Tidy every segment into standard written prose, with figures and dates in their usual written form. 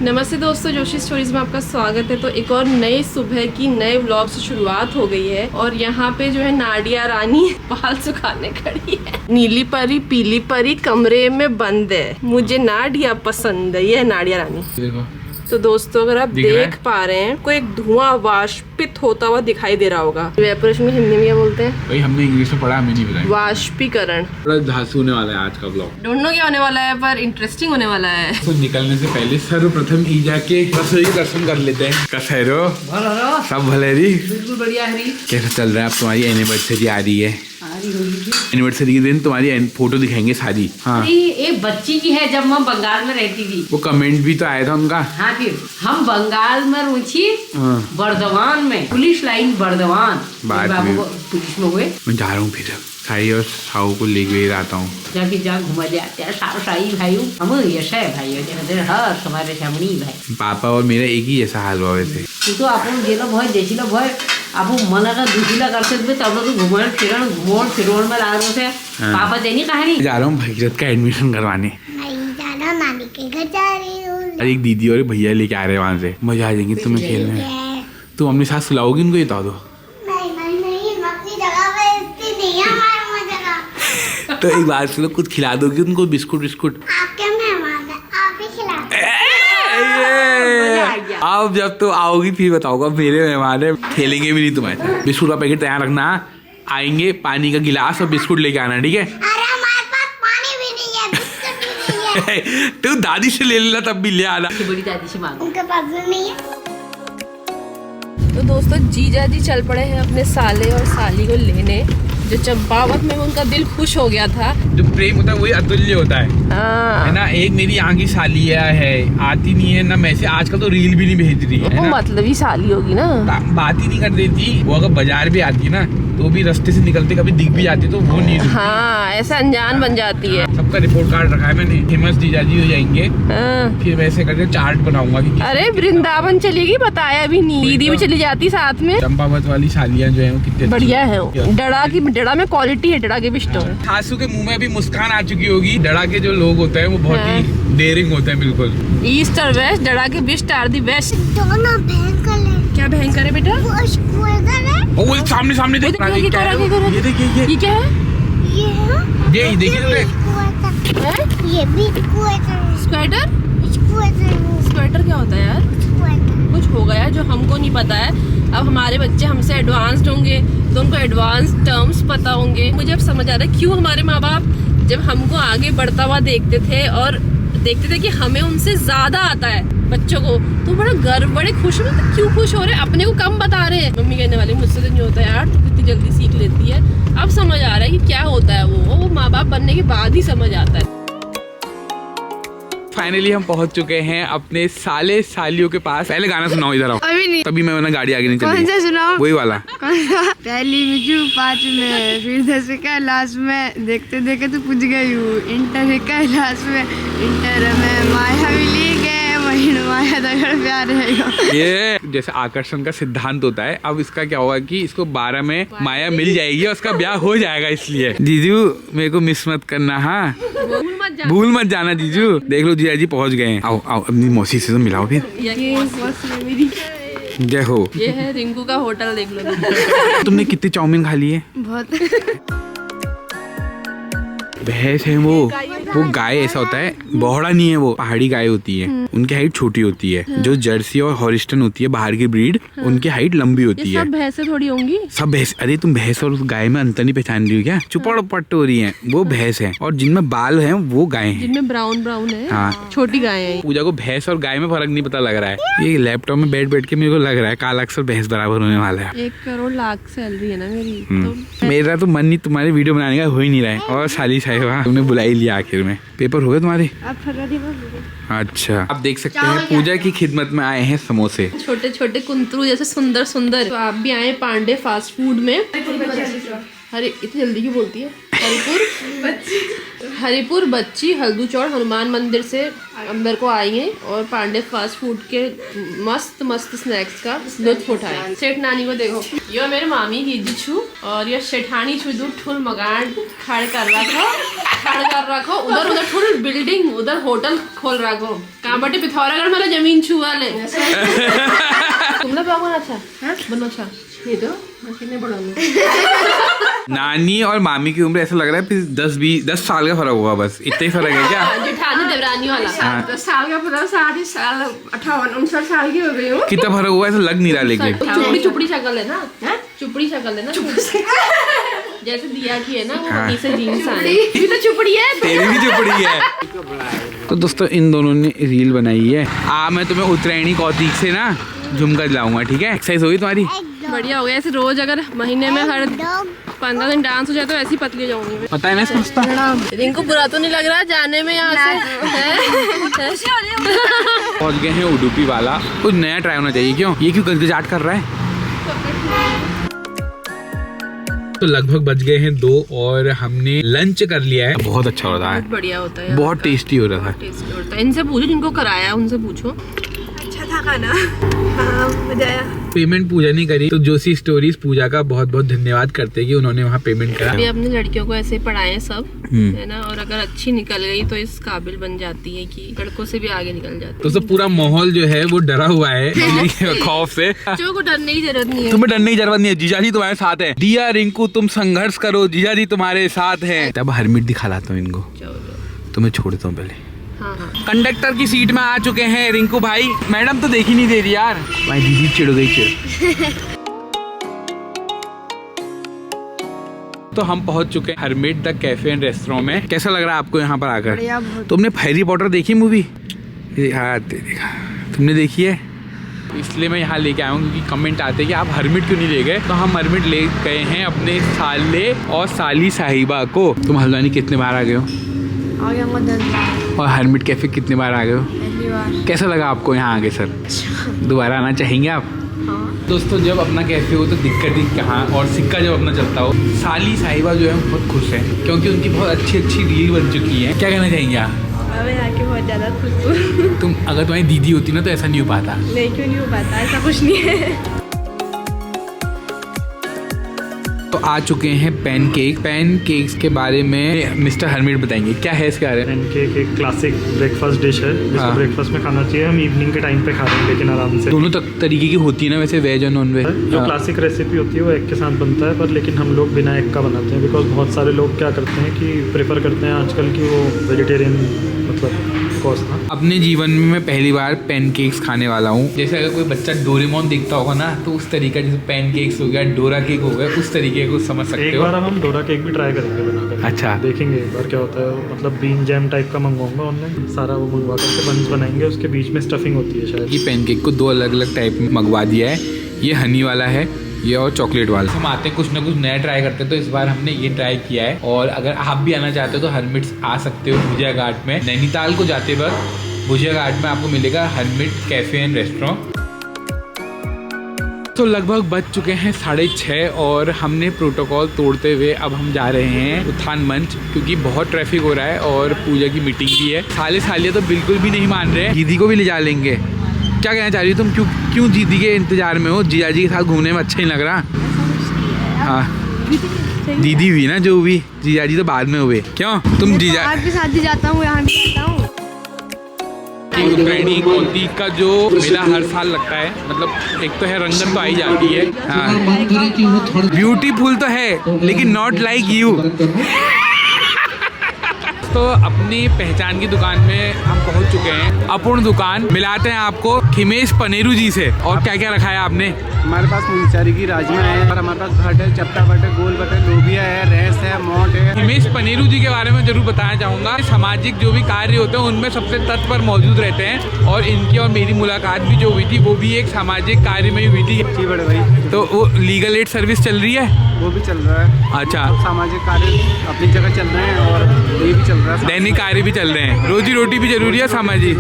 नमस्ते दोस्तों, जोशी स्टोरीज में आपका स्वागत है। तो एक और नई सुबह की नए व्लॉग से शुरुआत हो गई है और यहाँ पे जो है नाडिया रानी बाल सुखाने खड़ी है। नीली परी पीली परी कमरे में बंद है, मुझे नाडिया पसंद है। ये है नाडिया रानी। देखो तो दोस्तों अगर आप देख पा रहे हैं कोई एक धुआं वाष्पित होता हुआ दिखाई दे रहा होगा। इवेपोरेशन में हिंदी में क्या बोलते हैं? भाई हमने इंग्लिश में पढ़ा, हमें नहीं पता। वाष्पीकरण। थोड़ा धांसू होने वाला है आज का ब्लॉग। डोंट नो क्या होने वाला है पर इंटरेस्टिंग होने वाला है। तो निकलने से पहले सर्वप्रथम ई जाके रसोई दर्शन कर लेते हैं। कैसे हो? सब भले री? बिल्कुल बढ़िया है। कैसा चल रहा है? अब तुम्हारी एनिवर्सरी आ रही है। एनिवर्सरी के दिन तुम्हारी फोटो दिखाएंगे सारी। हाँ, एक बच्ची की है जब मैं बंगाल में रहती थी। वो कमेंट भी तो आया था उनका। हाँ, फिर हम बंगाल में रुचि बर्दवान में, पुलिस लाइन बर्दवान। बाबू पुलिस में हुए। मैं जा रहा हूँ फिर साई और साऊ को लेके आता हूँ। जाके जा घुमा जाते हैं साई भाई हम ऐसा है भाई हर हमारे सामने भाई। पापा और मेरा एक ही ऐसा हाल हुआ वैसे। तू तो अपन गेलो भय देसिलो भय आप मना का दूसरा कर सकते तब तो घुमण फिरण में लागो से पापा देनी कहानी। जा रहा हूँ भगीरथ का एडमिशन करवाने। नानी के घर जा रही हूँ। अरे एक दीदी और भैया लेके आ रहे हैं वहाँ से, मजा आ जाएंगे तुम्हें खेलने में। तुम अपने साथ सुलाओगी उनको? बता दो। नहीं अपनी जगह पे इसकी नहीं है हमारी जगह। तो एक बात सुनो, कुछ खिला दोगी उनको? Biscuit biscuit? आपके मेहमान है, आप ही खिला। अब जब तो आओगी फिर बताओगा मेरे मेहमान है, खेलेंगे भी नहीं तुम्हारे। बिस्कुट का पैकेट तैयार रखना, आएंगे पानी का गिलास और बिस्कुट लेके आना, ठीक है? अरे हमारे पास पानी भी नहीं है, बिस्कुट भी नहीं है। तो दादी से ले लेना, तब भी ले आना। बड़ी दादी से मांगो। उनके पास भी नहीं है। तो दोस्तों जीजा जी चल पड़े हैं अपने साले और साली को लेने। जो चंपावत में उनका दिल खुश हो गया था। जो प्रेम होता है वही अतुल्य होता है ना। एक मेरी यहाँ की सालिया है, आती नहीं है ना मैसेज, आजकल तो रील भी नहीं भेज रही है ना। मतलब ही साली होगी ना, बात ही नहीं कर देती। वो अगर बाजार भी आती है ना तो भी रास्ते से निकलते कभी दिख भी जाती तो वो नहीं। हाँ, ऐसा अनजान बन जाती है। सबका रिपोर्ट कार्ड रखा है मैंने। फेमस जीजा जी हो जाएंगे। हाँ। फिर वैसे करके चार्ट बनाऊंगा कि अरे वृंदावन चलेगी, बताया भी नहीं। दीदी भी चली जाती साथ में। चंपावत वाली सालियां जो है वो कितनी बढ़िया है। वो डड़ा में क्वालिटी है, डड़ा के भी स्टोर है। सासू के मुंह में अभी मुस्कान आ चुकी होगी। डड़ा के जो लोग होते हैं वो बहुत ही डेयरिंग होते हैं। बिल्कुल ईस्ट और वेस्ट, डड़ा के बीच आर दी बेस्ट। दोनों भयंकर है। क्या भयंकर है बेटा? वो स्क्वायर है। वो सामने देख। ये क्या है? ये देखिए ये भी स्वेटर। स्क्वायर। स्वेटर क्या होता है यार? कुछ होगा यार जो हमको नहीं पता है। अब हमारे बच्चे हमसे एडवांस्ड होंगे तो उनको एडवांस टर्म्स पता होंगे। मुझे अब समझ आ रहा है क्यों हमारे माँ बाप जब हमको आगे बढ़ता हुआ देखते थे और देखते थे कि हमें उनसे ज्यादा आता है बच्चों को, तो बड़ा गर्व, बड़े खुश हो। तो क्यों खुश हो रहे? अपने को कम बता रहे हैं। मम्मी कहने वाली मुझसे तो नहीं होता यार, तू कितनी जल्दी सीख लेती है। अब समझ आ रहा है कि क्या होता है। वो माँ बाप बनने के बाद ही समझ आता है। फाइनली हम पहुंच चुके हैं अपने साले सालियों के पास। पहले गाना सुनाओ, इधर आओ। अभी नहीं। तभी मैं गाड़ी आगे नहीं चली। कौन सा सुनाओ? वही वाला। पहली बिजू 5 में, फिर 10 कैलाश में, देखते देखते तो पूछ गई हूँ इंटर कैलाश में। इंटर में माया मिली गए, वही माया दगड़ प्यार है। ये जैसे आकर्षण का सिद्धांत होता है। अब इसका क्या होगा कि इसको 12 में माया मिल जाएगी और उसका ब्याह हो जाएगा। इसलिए जीजू मेरे को मिस मत करना। हाँ, भूल मत जाना जीजू। देख लो जीजा जी पहुंच गए हैं। आओ आओ अपनी मौसी से तो मिलाओ फिर। जय हो। ये है रिंकू का होटल, देख लो। तुमने कितनी चाउमीन खा ली है? बहुत। भैंस है वो गाय ऐसा होता है, बौड़ा नहीं है। वो पहाड़ी गाय होती है, उनकी हाइट छोटी होती है। जो जर्सी और हॉरिस्टन होती है बाहर की ब्रीड, उनकी हाइट लंबी होती है। सब भैंसें थोड़ी होंगी। सब भैंस। अरे तुम भैंस और गाय में अंतर नहीं पहचान रही हो क्या? चुपड़ पट्ट हो रही है, वो भैंस है। और जिनमें बाल है वो गाय है, जिनमें ब्राउन ब्राउन है। हाँ, छोटी गाय है। पूजा को भैंस और गाय में फर्क नहीं पता लग रहा है। ये लैपटॉप में बैठ के मेरे को लग रहा है काला अक्षर भैंस बराबर होने वाला है। 1 करोड़ लाख सैलरी है ना मेरी। तो मेरा तो मन नहीं तुम्हारे वीडियो बनाने का हो ही नहीं रहा है। और साली साहिबा तुमने बुला ही लिया आखिर में। पेपर हो गए तुम्हारे? अच्छा, आप देख सकते हैं पूजा की खिदमत में आए हैं समोसे। छोटे छोटे कुंतरू जैसे सुंदर सुंदर। तो आप भी आए पांडे फास्ट फूड में। इतनी जल्दी क्यों बोलती है? हरिपुर बच्ची हल्दूचौड़ हनुमान मंदिर से अंदर को आई हैं और पांडे फास्ट फूड के मस्त मस्त स्नैक्स का लुत्फ उठाए। सेठ नानी को देखो, यो मेरे मामी दीदी छू और ये सेठानी छू दू ठुल मकान खड़ कर रखो उधर उधर ठुल बिल्डिंग उधर होटल खोल रखो कहाँ बटे पिथौरागढ़ में जमीन छू वाले तुमने बागवान अच्छा बनो अच्छा ये तो कितने बड़ा नानी और मामी की उम्र ऐसा लग रहा है 10 साल का फर्क होगा, बस इतना ही फर्क है क्या? जेठानी देवरानी वाला 10 साल का पता 60 साल 58-59 साल की हो गई हूँ। कितना फर्क हुआ ऐसा लग नहीं रहा, लेकिन चुपड़ी शक्ल है ना, चुपड़ी शक्ल है ना जैसे दिया की है ना वो वहीं से जीन्स आए ये तो चुपड़ी है, तेरी भी चुपड़ी है। तो दोस्तों इन दोनों ने रील बनाई है। मैं तुम्हें उत्तरायणी कौतिक से ना झुमका दिलाऊंगा, ठीक है? एक्सरसाइज होगी तुम्हारी, बढ़िया हो गया। ऐसे रोज अगर महीने में हर 15 दिन डांस हो जाए तो ऐसी पतली हो जाऊंगी मैं। पता है ना समझता। इनको बुरा तो नहीं लग रहा जाने में यहाँ से? पहुंच गए हैं उडुपी वाला, कुछ नया ट्राई होना चाहिए। क्यों ये क्यों गजगजाट कर रहा है? तो लगभग बज गए हैं 2 और हमने लंच कर लिया है। बहुत अच्छा हो रहा है, बहुत बढ़िया होता है, बहुत टेस्टी हो रहा था। टेस्टी होता है। इनसे पूछो जिनको कराया उनसे पूछो। अच्छा था खाना, हाँ मजा आया। पेमेंट पूजा नहीं करी तो जोशी स्टोरीज पूजा का बहुत बहुत धन्यवाद करते हैं कि उन्होंने वहाँ पेमेंट करा। अभी अपनी लड़कियों को ऐसे पढ़ाएं सब, है ना, और अगर अच्छी निकल गई तो इस काबिल बन जाती है कि लड़कों से भी आगे निकल जाती है। तो सब पूरा माहौल जो है वो डरा हुआ है खौफ से। बच्चों को डरने की जरूरत नहीं है, तुम्हें डरने की जरूरत नहीं है, जीजा जी तुम्हारे साथ है। दिया रिंकू तुम संघर्ष करो, जीजा जी तुम्हारे साथ है। तब हरमिट दिखा लाता हूँ इनको, तुम्हें छोड़ता हूँ पहले। हाँ। कंडक्टर की सीट में आ चुके हैं रिंकू भाई। मैडम तो देख ही नहीं दे रही यार, भाई दीदी चिढ़ गई चिढ़। तो हम पहुंच चुके हैं hermit the cafe and restaurant में। कैसा लग रहा है आपको यहाँ पर आकर? तुमने हैरी पॉटर देखी मूवी? हाँ देखा, तुमने देखी है? इसलिए मैं यहाँ लेके आया हूँ क्योंकि कमेंट आते हैं कि आप हरमिट क्यों नहीं ले गए। तो हम हरमिट ले गए हैं अपने साले और साली साहिबा को। तुम हल्द्वानी कितने बार आ गए हो? आ गया मैं 10 बार। और हरमिट कैफे कितने बार आ गए हो? पहली बार। कैसा लगा आपको यहाँ आके सर? दोबारा आना चाहेंगे आप? हाँ। दोस्तों जब अपना कैफे हो तो दिक्कत ही कहाँ, और सिक्का जब अपना चलता हो। साली साहिबा जो है बहुत खुश है क्योंकि उनकी बहुत अच्छी अच्छी रील बन चुकी है। क्या कहना चाहेंगे आप? मैं आके बहुत ज़्यादा खुश हूँ। तुम अगर तुम्हारी दीदी होती ना तो ऐसा नहीं हो पाता। नहीं क्यों नहीं हो पाता, ऐसा कुछ नहीं है। तो आ चुके हैं पैनकेक्स के बारे में मिस्टर हरमिट बताएंगे क्या है इसके बारे में। पैनकेक एक क्लासिक ब्रेकफास्ट डिश है जिसको ब्रेकफास्ट में खाना चाहिए। हम इवनिंग के टाइम पे खा रहे हैं लेकिन आराम से। दोनों तरीके की होती है ना वैसे, वेज और नॉन वेज। जो क्लासिक रेसिपी होती है वो एग के साथ बनता है, पर लेकिन हम लोग बिना एग का बनाते हैं बिकॉज बहुत सारे लोग क्या करते हैं कि प्रेफर करते हैं आजकल की वो वेजिटेरियन मतलब कोर्स ना। अपने जीवन में मैं पहली बार पैनकेक्स खाने वाला हूँ। जैसे अगर कोई बच्चा डोरेमोन देखता होगा ना तो उस तरीका, जैसे पैनकेक्स हो गया, डोरा केक हो गया, उस तरीके को समझ सकते हो। एक बार हम डोरा केक भी ट्राई करेंगे बनाकर। अच्छा, देखेंगे एक बार क्या होता है। मतलब बीन जैम टाइप का मंगवाऊंगा ऑनलाइन, सारा वो मंगवा करके बंस बनाएंगे, उसके बीच में स्टफिंग होती है शायद। ये पैनकेक को 2 अलग अलग टाइप में मंगवा दिया है। ये हनी वाला है, ये और चॉकलेट वाला। हम आते हैं कुछ ना कुछ नया ट्राई करते हैं, तो इस बार हमने ये ट्राई किया है। और अगर आप भी आना चाहते हो तो हरमिट आ सकते हो भुजिया घाट में। नैनीताल को जाते वक्त भुजिया घाट में आपको मिलेगा हरमिट कैफे एंड रेस्टोरेंट। तो लगभग बज चुके हैं 6:30 और हमने प्रोटोकॉल तोड़ते हुए अब हम जा रहे हैं उत्थान मंच, क्योंकि बहुत ट्रैफिक हो रहा है और पूजा की मीटिंग भी है। साले सालिया तो बिल्कुल भी नहीं मान रहे। दीदी को भी ले जा लेंगे। क्या कहना चाह रही हो तुम? क्यों दीदी के इंतजार में हो? जीजा जी के साथ घूमने में अच्छा नहीं लग रहा? हाँ दीदी हुई ना जो हुई, जीजा जी तो बाद में हुए। क्यों तुम जीजा? आपके साथ भी जाता हूँ, यहाँ भी जाता हूँ। उत्तरायणी कौतिक का जो मेला हर साल लगता है, मतलब एक तो है रंगत तो आई जाती है। हाँ ब्यूटीफुल तो है लेकिन नॉट लाइक यू। तो अपनी पहचान की दुकान में हम पहुंच चुके हैं। अपूर्ण दुकान। मिलाते हैं आपको हिमेश पनेरू जी से। और क्या क्या रखा है आपने? हमारे पास मुंगसारी की राजमा है और हमारे पास भट है, चपटा भट है, गोल भट है, लोबिया है, रैस है, मोट है। हिमेश पनेरू जी के बारे में जरूर बताना चाहूँगा। सामाजिक जो भी कार्य होते हैं उनमें सबसे तत्पर मौजूद रहते हैं और इनकी और मेरी मुलाकात भी जो हुई थी वो भी एक सामाजिक कार्य में ही हुई थी। जी बड़े भाई। तो वो लीगल एड सर्विस चल रही है? वो भी चल रहा है। अच्छा, सामाजिक कार्य अपनी जगह चल रहे हैं और ये भी चल रहा है। रहा है। दैनिक कार्य भी चल रहे हैं, रोजी रोटी भी जरूरी है समाजी।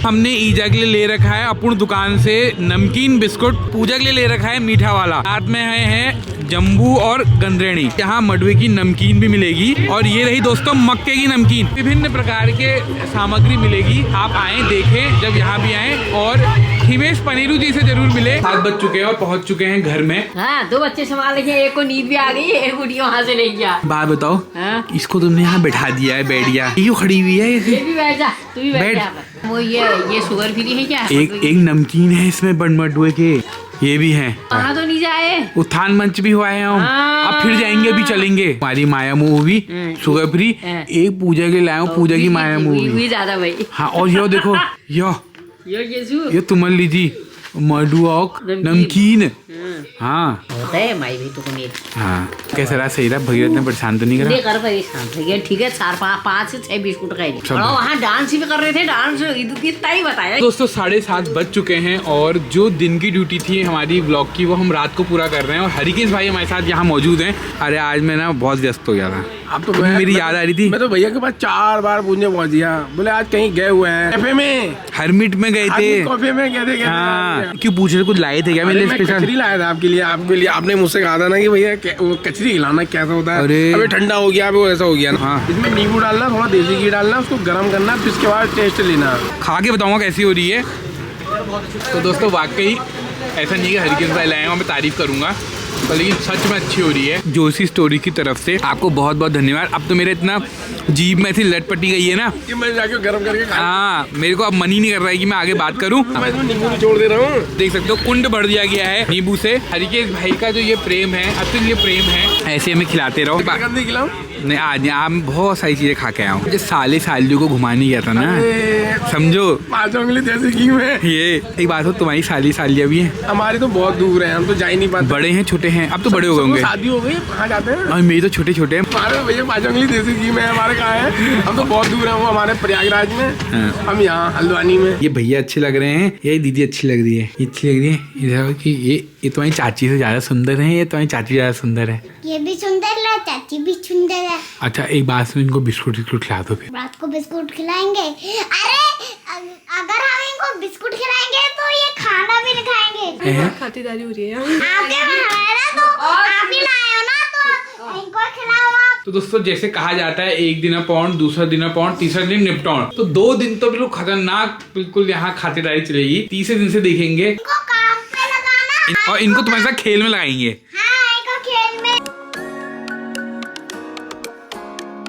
हमने ईजा के लिए ले रखा है अपूर्ण दुकान से नमकीन बिस्कुट, पूजा के लिए ले रखा है मीठा वाला, साथ में है जम्बू और गंदरेणी। यहाँ मडवे की नमकीन भी मिलेगी और ये रही दोस्तों मक्के की नमकीन। विभिन्न प्रकार के सामग्री मिलेगी, आप आए देखें जब यहाँ भी आए। और हिमेश पनीरू जी से जरूर मिले। 7 बज चुके हैं और पहुँच चुके हैं घर में। हाँ, 2 बच्चे संभाल रखे, एक को नींद भी आ गई, एक गुड़ी वहाँ से ले गया। बात बताओ, हाँ? इसको तुमने यहाँ बैठा दिया है, बैठिया क्यों खड़ी हुई है? ये भी बैठ जा, तू भी बैठ बैठ। जा। वो ये शुगर फ्री है क्या? एक नमकीन है इसमें मडवे के, ये भी है। वहाँ तो नहीं जाए, उत्थान मंच भी हुआ है हम। हाँ। अब फिर जाएंगे, अभी चलेंगे। हमारी माया मूवी शुगर फ्री, एक पूजा के लाया हूँ, पूजा की माया मूवी ज्यादा भाई। हाँ, और यो देखो यो ये तुमन लीजिए मडुआक नमकीन। हाँ होता है माई भाई तो नहीं। हाँ, कैसा रहा? सही रहा? भगीरथ ने परेशान तो नहीं करा? कर परेशान भैया, ठीक है। 4-5 से 6 बिस्कुट खाए और वहाँ डांस भी कर रहे थे, डांस इतना ही बताया। दोस्तों 7:30 बज चुके हैं और जो दिन की ड्यूटी थी हमारी ब्लॉग की वो हम रात को पूरा कर रहे हैं। और हरिकेश भाई हमारे साथ यहाँ मौजूद हैं। अरे आज मैं ना बहुत व्यस्त हो गया था, अब तो मेरी याद आ रही थी। मैं तो भैया के पास 4 बार पूछने पहुंच गया, बोले आज कहीं गए हुए हैं, कैफे में, हरमिट में गए थे। कैफे में गए थे। हाँ, क्यों पूछ रहे? कुछ लाए थे क्या मेरे लिए स्पेशल? कचरी लाया था आपके लिए। आपने मुझसे कहा था ना कि भैया वो कचरी खिलाना कैसा होता है। अरे अभी ठंडा हो गया, अभी ऐसा हो गया ना। हाँ। इसमें नींबू डालना, थोड़ा देसी घी डालना, उसको गर्म करना, फिर उसके बाद टेस्ट लेना। खा के बताऊंगा कैसी हो रही है। तो दोस्तों वाकई ऐसा नहीं है कि हरिकेश भाई लाए हैं और मैं तारीफ करूंगा, पर लेकिन सच में अच्छी हो रही है। जोशी स्टोरी की तरफ से आपको बहुत बहुत धन्यवाद। अब तो मेरे इतना जीभ में ऐसी लट पटी गई है ना कि मैं जाके गर्म करके खा। हाँ, मेरे को अब मन ही नहीं कर रहा है कि मैं आगे बात करूं। मैं इसमें नींबू निचोड़ दे रहा हूँ। देख सकते हो कुंड भर दिया गया है नींबू से। हरिकेश भाई का जो ये प्रेम है, अतुल्य प्रेम है, ऐसे हमें खिलाते रहो। नहीं खिलाऊं? नहीं, आज यहाँ मैं बहुत सारी चीजें खा के आया हूँ। साले सालियों को घुमाने गया था ना, समझो। 5 उंगली जैसे घी में। ये एक बात हो, तुम्हारी सालियाँ भी हैं? हमारी तो बहुत दूर है, हम तो जा ही नहीं पाते। बड़े हैं छोटे हैं? अब तो बड़े हो गए होंगे। शादी हो गई, कहाँ जाते हैं? और मेरी तो छोटे छोटे हैं। हमारे भैया 5 उंगली देसी घी में, हमारे कहाँ है? हम तो बहुत दूर है, वो हमारे प्रयागराज में। हाँ। हम यहाँ हल्द्वानी में। ये भैया अच्छे लग रहे हैं, ये दीदी अच्छी लग रही है, ये अच्छी लग रही है। इधर कि ये तुम्हारी चाची से ज्यादा सुंदर है, ये तुम्हारी चाची ज्यादा सुंदर है। ये भी सुंदर है, चाची भी सुंदर है। अच्छा एक बात सुन, इनको बिस्कुट खिला दो फिर। रात को बिस्कुट खिलाएंगे। अरे अगर हम इनको बिस्कुट खिलाएंगे तो ये खाना भी नहीं खाएंगे। खातिरदारी हो रही है। आपके वहाँ है ना, तो आप ही लाए हो ना, तो इनको खिलाओ आप। तो दोस्तों जैसे कहा जाता है, एक दिन पौंड, दूसरा दिन पौंड, तीसरा दिन निपटौन। तो 2 दिन तो बिल्कुल खतरनाक, बिल्कुल यहाँ खातिरदारी चलेगी। तीसरे दिन से देखेंगे इनको काम पे लगाना और इनको तुम्हारे साथ खेल में लगाएंगे। हाँ, इनको खेल में।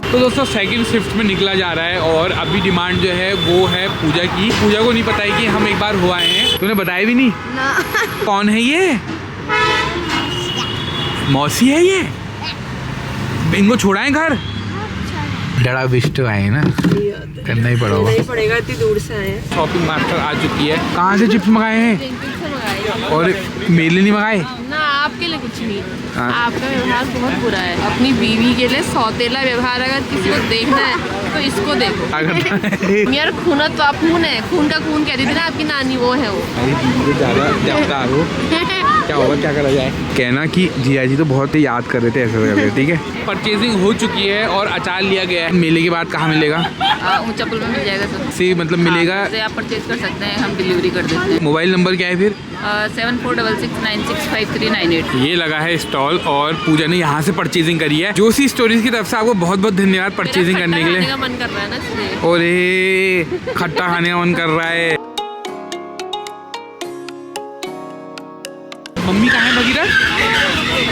तो दोस्तों सेकंड शिफ्ट में निकला जा रहा है और अभी डिमांड जो है वो है पूजा की। पूजा को नहीं पता है कि हम एक बार हो आए हैं। तूने बताया भी नहीं ना। कौन है ये? मौसी है ये? इनको छोड़ाएं घर? डरा विष्ट आए ना, करना ही पड़ेगा। नहीं पड़ेगा, इतनी दूर से आए हैं। शॉपिंग मास्टर आ चुकी है। कहाँ से चिप्स मंगाए हैं? और मेरे लिए नहीं मंगाए? ना आपके लिए कुछ नहीं। हाँ। आपका व्यवहार बहुत बुरा है। अपनी बीवी के लिए सौतेला व्यवहार अगर किसी को देखना है तो इसको देखो। क्या करना है? यार खून तो आप खून है, खून का खून कहती थी ना आपकी नानी, वो है वो। ज़्यादा जाता हो क्या होगा, क्या करा जाए। कहना कि जिया जी तो बहुत ही याद कर रहे थे ऐसे वगैरह। ठीक है, परचेजिंग हो चुकी है और अचार लिया गया है। मेले के बाद कहाँ मिलेगा? चप्पल में मिल जाएगा सब। सी मतलब मिलेगा, आप परचेज कर सकते हैं, हम डिलीवरी कर देते हैं। मोबाइल नंबर क्या है फिर? 7466965398। ये लगा है स्टॉल और पूजा ने यहाँ से परचेजिंग करी है। जोशी स्टोरीज की तरफ से आपको बहुत बहुत धन्यवाद परचेजिंग करने के लिए। का मन कर रहा है ना इसलिए। और खट्टा खाने का मन कर रहा है। मम्मी कहाँ है भगीरथ?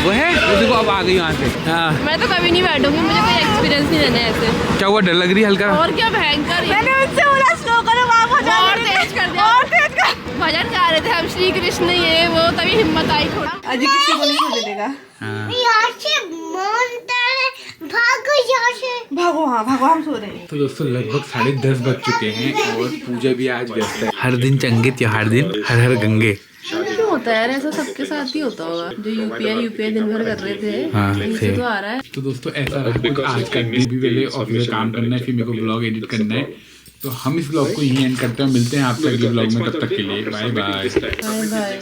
वो है, वो देखो अब आ गई यहाँ से। हाँ, मैं तो कभी नहीं बैठूंगी, मुझे कोई एक्सपीरियंस नहीं देना है ऐसे। क्या हुआ, डर लग रही है हल्का? और क्या भयंकर। मैंने उनसे बोला स्लो करो, और तेज कर दिया, और तेज कर। भजन गा रहे थे हम श्री कृष्ण ये वो, तभी हिम्मत आई थोड़ा। अजी किसी को नहीं छोड़ने देगा। यहाँ से मानता है, भागो यहाँ से। भागो, हाँ भागो, हम सो रहे हैं। तो दोस्तों लगभग 10:30 बज चुके हैं और पूजा भी आज व्यस्त है। हर दिन चंगे त्योहार दिन, हर हर गंगे। क्यों होता है यार ऐसा? सबके साथ ही होता होगा। जो यूपीआई दिन भर कर रहे थे, हाँ, इनसे तो आ रहा है। तो दोस्तों ऐसा रहा कुछ आज का दिन भी, पहले ऑफिस का काम करना है, फिर मेरे को ब्लॉग एडिट करना है। तो हम इस ब्लॉग को यहीं एंड करते हैं। मिलते हैं आपसे अगले ब्लॉग में, तब तक के लिए बाय बाय। Bye bye.